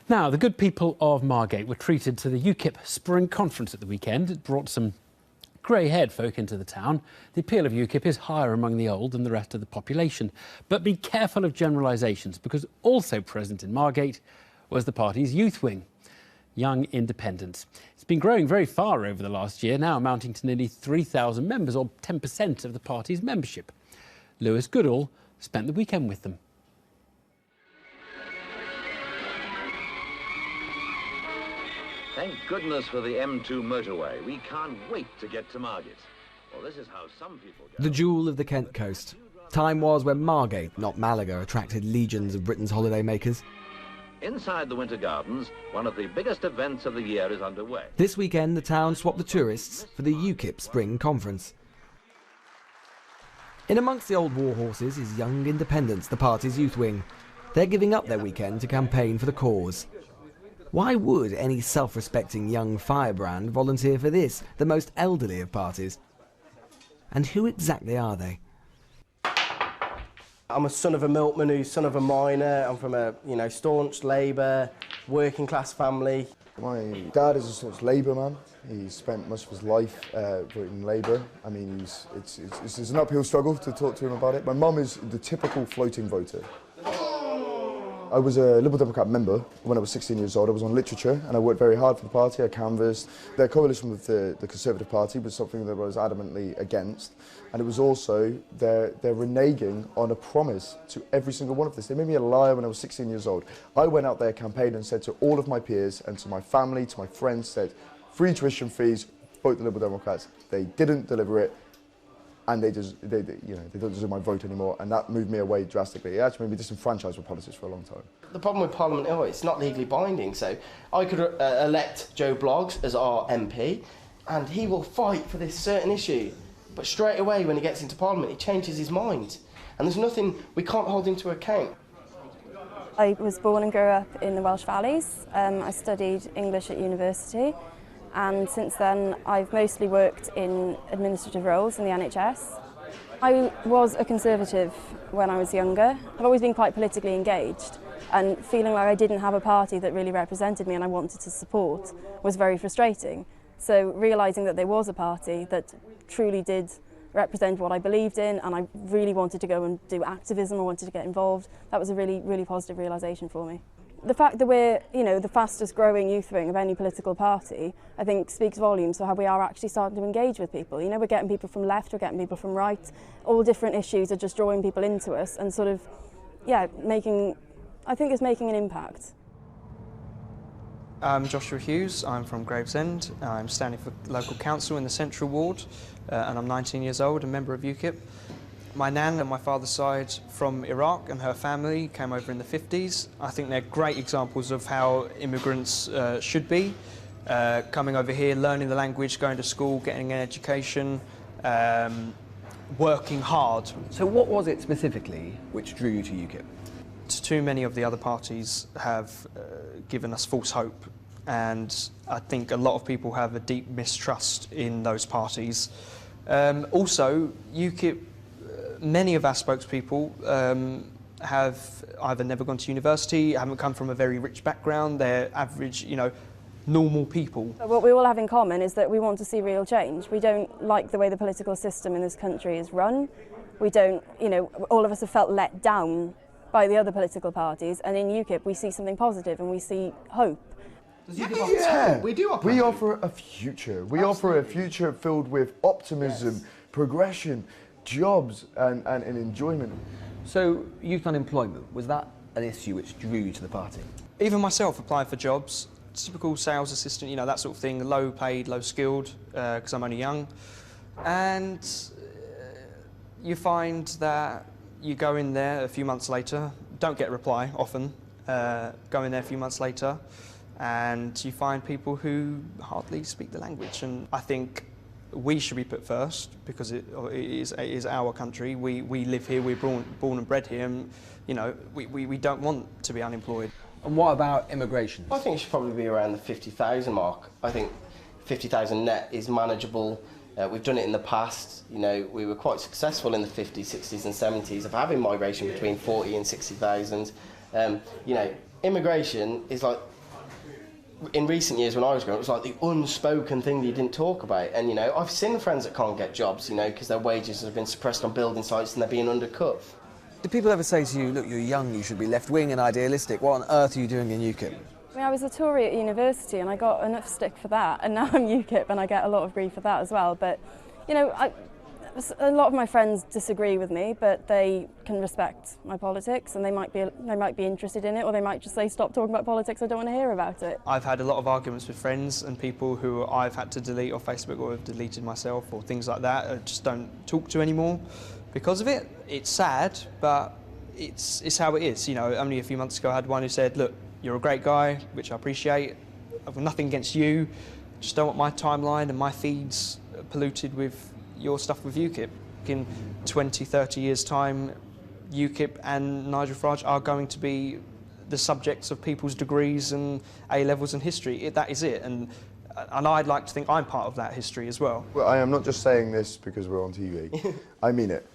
Now, the good people of Margate were treated to the UKIP Spring Conference at the weekend. It brought some grey-haired folk into the town. The appeal of UKIP is higher among the old than the rest of the population. But be careful of generalisations, because also present in Margate was the party's youth wing, Young Independents. It's been growing very far over the last year, now amounting to nearly 3,000 members, or 10% of the party's membership. Lewis Goodall spent the weekend with them. Thank goodness for the M2 motorway. We can't wait to get to Margate. Well, this is how some people go. The jewel of the Kent coast. Time was when Margate, not Malaga, attracted legions of Britain's holidaymakers. Inside the Winter Gardens, one of the biggest events of the year is underway. This weekend, the town swapped the tourists for the UKIP Spring Conference. In amongst the old war horses is Young Independents, the party's youth wing. They're giving up their weekend to campaign for the cause. Why would any self-respecting young firebrand volunteer for this, the most elderly of parties? And who exactly are they? I'm a son of a milkman who's son of a miner. I'm from a, staunch Labour, working class family. My dad is a staunch Labour man. He spent much of his life voting in Labour. I mean, it's an uphill struggle to talk to him about it. My mum is the typical floating voter. I was a Liberal Democrat member when I was 16 years old. I was on literature and I worked very hard for the party. I canvassed. Their coalition with the Conservative Party was something that I was adamantly against. And it was also their reneging on a promise to every single one of this. They made me a liar when I was 16 years old. I went out there, campaigned and said to all of my peers and to my family, to my friends, said, free tuition fees, vote the Liberal Democrats. They didn't deliver it. And they don't deserve my vote anymore, and that moved me away drastically. It actually made me disenfranchised with politics for a long time. The problem with Parliament, it's not legally binding, so I could elect Joe Bloggs as our MP, and he will fight for this certain issue, but straight away when he gets into Parliament, he changes his mind, and there's nothing, we can't hold him to account. I was born and grew up in the Welsh Valleys. I studied English at university. And since then I've mostly worked in administrative roles in the NHS. I was a Conservative when I was younger. I've always been quite politically engaged, and feeling like I didn't have a party that really represented me and I wanted to support was very frustrating. So realising that there was a party that truly did represent what I believed in, and I really wanted to go and do activism, I wanted to get involved, that was a really, really positive realisation for me. The fact that we're, the fastest growing youth wing of any political party, I think speaks volumes for how we are actually starting to engage with people. We're getting people from left, we're getting people from right, all different issues are just drawing people into us and sort of, I think it's making an impact. I'm Joshua Hughes, I'm from Gravesend. I'm standing for local council in the Central Ward, and I'm 19 years old, a member of UKIP. My nan on my father's side from Iraq, and her family came over in the 50s. I think they're great examples of how immigrants should be. Coming over here, learning the language, going to school, getting an education, working hard. So what was it specifically which drew you to UKIP? Too many of the other parties have given us false hope, and I think a lot of people have a deep mistrust in those parties. Also, UKIP, many of our spokespeople have either never gone to university, haven't come from a very rich background, they're average, normal people. What we all have in common is that we want to see real change. We don't like the way the political system in this country is run. We don't, all of us have felt let down by the other political parties, and in UKIP we see something positive and we see hope. Yeah, we do offer. We offer a future. We offer a future filled with optimism, progression, jobs and enjoyment. So youth unemployment, was that an issue which drew you to the party? Even myself applied for jobs, typical sales assistant, that sort of thing, low paid, low skilled, because I'm only young. And you find that you go in there a few months later, don't get a reply often, go in there a few months later, and you find people who hardly speak the language. And I think we should be put first because it is our country. We live here, we're born and bred here, and we don't want to be unemployed. And what about immigration? I think it should probably be around the 50,000 mark. I think 50,000 net is manageable. We've done it in the past. We were quite successful in the 50s, 60s and 70s of having migration between 40 and 60,000. Immigration is like in recent years when I was growing up, it was like the unspoken thing that you didn't talk about. And, you know, I've seen friends that can't get jobs, you know, because their wages have been suppressed on building sites and they're being undercut. Do people ever say to you, look, you're young, you should be left-wing and idealistic? What on earth are you doing in UKIP? I mean, I was a Tory at university and I got enough stick for that, and now I'm UKIP and I get a lot of grief for that as well. But, you know, a lot of my friends disagree with me, but they can respect my politics and they might be interested in it, or they might just say, stop talking about politics, I don't want to hear about it. I've had a lot of arguments with friends and people who I've had to delete off Facebook or have deleted myself or things like that. I just don't talk to anymore because of it. It's sad, but it's how it is. You know, only a few months ago I had one who said, look, you're a great guy, which I appreciate. I've got nothing against you. Just don't want my timeline and my feeds polluted with your stuff with UKIP. In 20, 30 years' time, UKIP and Nigel Farage are going to be the subjects of people's degrees and A-levels in history. That is it, and I'd like to think I'm part of that history as well. Well, I am not just saying this because we're on TV. I mean it.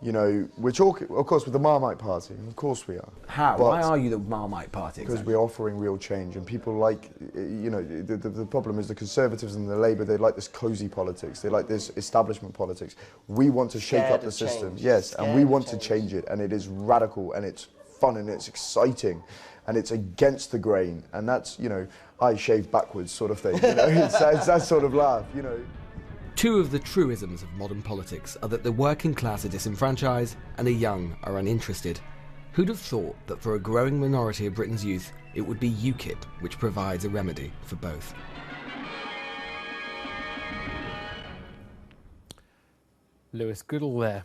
You know, we're talking, of course, with the Marmite Party. Of course we are. How? Why are you the Marmite Party? Because Exactly? we're offering real change, and people like, you know, the problem is the Conservatives and the Labour, they like this cosy politics, they like this establishment politics. We want to shake up the system, yes, and we want to change it, and it is radical, and it's fun, and it's exciting, and it's against the grain, and that's, you know, I shave backwards sort of thing, you know, it's that sort of laugh, you know. Two of the truisms of modern politics are that the working class are disenfranchised and the young are uninterested. Who'd have thought that for a growing minority of Britain's youth, it would be UKIP which provides a remedy for both? Lewis Goodall there.